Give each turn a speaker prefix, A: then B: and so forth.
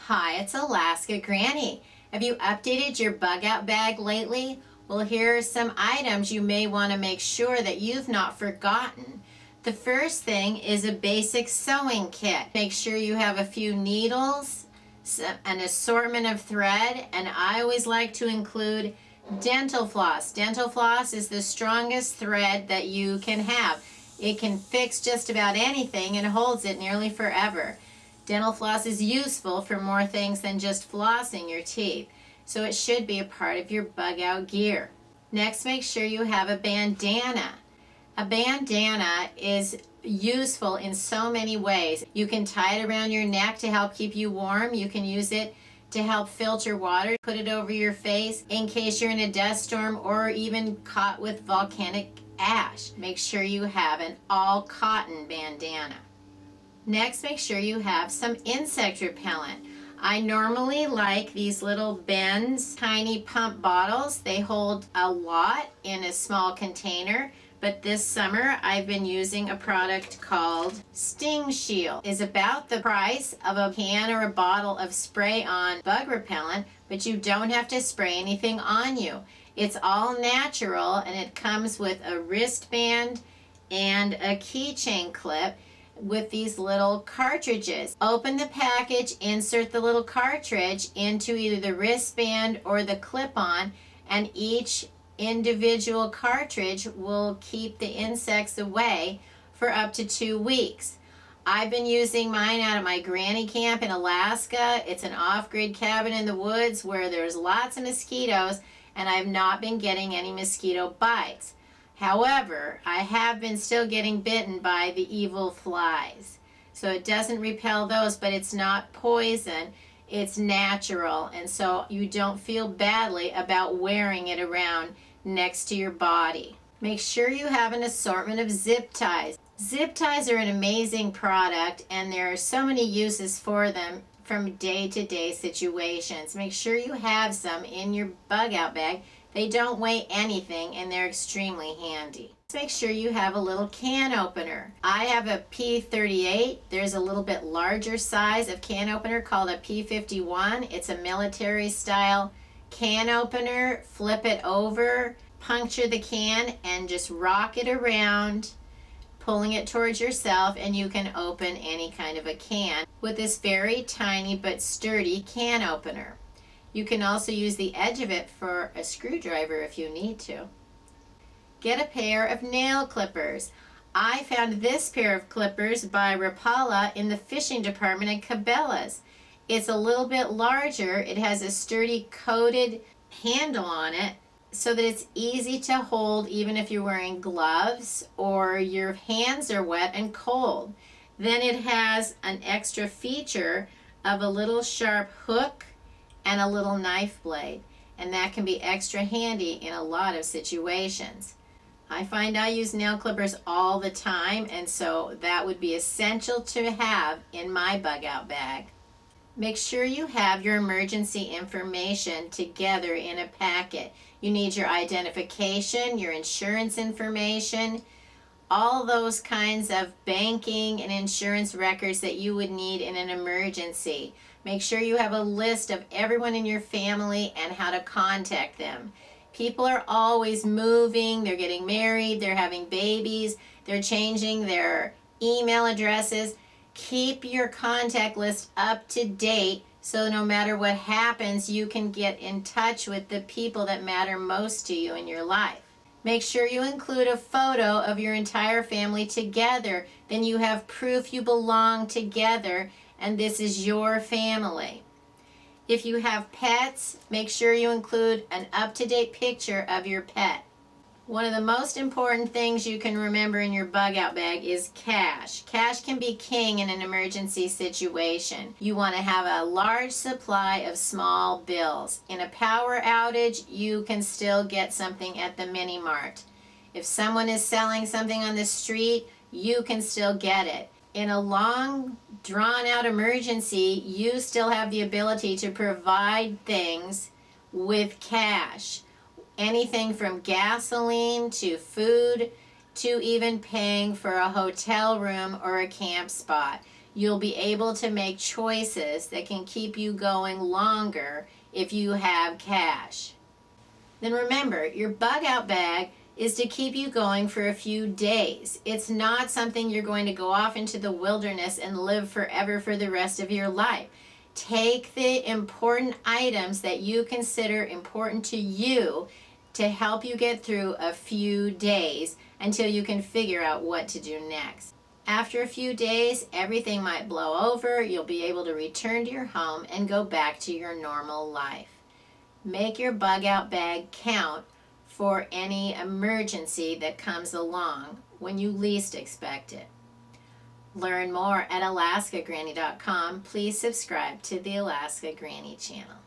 A: Hi, it's Alaska Granny. Have you updated your bug out bag lately? Well, here are some items you may want to make sure that you've not forgotten. The first thing is a basic sewing kit. Make sure you have a few needles, an assortment of thread, and I always like to include dental floss. Dental floss is the strongest thread that you can have. It can fix just about anything and holds it nearly forever. Dental floss is useful for more things than just flossing your teeth, so it should be a part of your bug out gear. Next, make sure you have a bandana. A bandana is useful in so many ways. You can tie it around your neck to help keep you warm. You can use it to help filter water. Put it over your face in case you're in a dust storm or even caught with volcanic ash. Make sure you have an all cotton bandana. Next, make sure you have some insect repellent. I normally like these little Ben's tiny pump bottles. They hold a lot in a small container, but this summer I've been using a product called Sting Shield. It's about the price of a can or a bottle of spray-on bug repellent, but you don't have to spray anything on you. It's all natural, and it comes with a wristband and a keychain clip with these little cartridges. Open the package, insert the little cartridge into either the wristband or the clip-on, and each individual cartridge will keep the insects away for up to 2 weeks. I've been using mine out at my granny camp in Alaska. It's an off-grid cabin in the woods where there's lots of mosquitoes, and I've not been getting any mosquito bites. However, I have been still getting bitten by the evil flies. So it doesn't repel those, but it's not poison. It's natural, and so you don't feel badly about wearing it around next to your body. Make sure you have an assortment of zip ties. Zip ties are an amazing product, and there are so many uses for them from day-to-day situations. Make sure you have some in your bug out bag. They don't weigh anything, and they're extremely handy. Make sure you have a little can opener. I have a P38. There's a little bit larger size of can opener called a P51. It's a military style can opener. Flip it over, puncture the can, and just rock it around, pulling it towards yourself, and you can open any kind of a can with this very tiny but sturdy can opener. You can also use the edge of it for a screwdriver if you need to. Get a pair of nail clippers. I found this pair of clippers by Rapala in the fishing department at Cabela's. It's a little bit larger. It has a sturdy coated handle on it so that it's easy to hold even if you're wearing gloves or your hands are wet and cold. Then it has an extra feature of a little sharp hook and a little knife blade, and that can be extra handy in a lot of situations. I find I use nail clippers all the time, and so that would be essential to have in my bug out bag. Make sure you have your emergency information together in a packet. You need your identification, your insurance information, all those kinds of banking and insurance records that you would need in an emergency. Make sure you have a list of everyone in your family and how to contact them. People are always moving, they're getting married, they're having babies, they're changing their email addresses. Keep your contact list up to date so no matter what happens, you can get in touch with the people that matter most to you in your life. Make sure you include a photo of your entire family together. Then you have proof you belong together and this is your family. If you have pets, make sure you include an up-to-date picture of your pet. One of the most important things you can remember in your bug out bag is cash. Cash can be king in an emergency situation. You want to have a large supply of small bills. In a power outage, you can still get something at the mini mart. If someone is selling something on the street, you can still get it. In a long, drawn-out emergency, you still have the ability to provide things with cash. Anything from gasoline to food to even paying for a hotel room or a camp spot. you'll be able to make choices that can keep you going longer if you have cash. Then remember, your bug out bag is to keep you going for a few days. It's not something you're going to go off into the wilderness and live forever for the rest of your life. Take the important items that you consider important to you to help you get through a few days until you can figure out what to do next. After a few days, everything might blow over. You'll be able to return to your home and go back to your normal life. Make your bug out bag count for any emergency that comes along when you least expect it. Learn more at alaskagranny.com. Please subscribe to the Alaska Granny channel.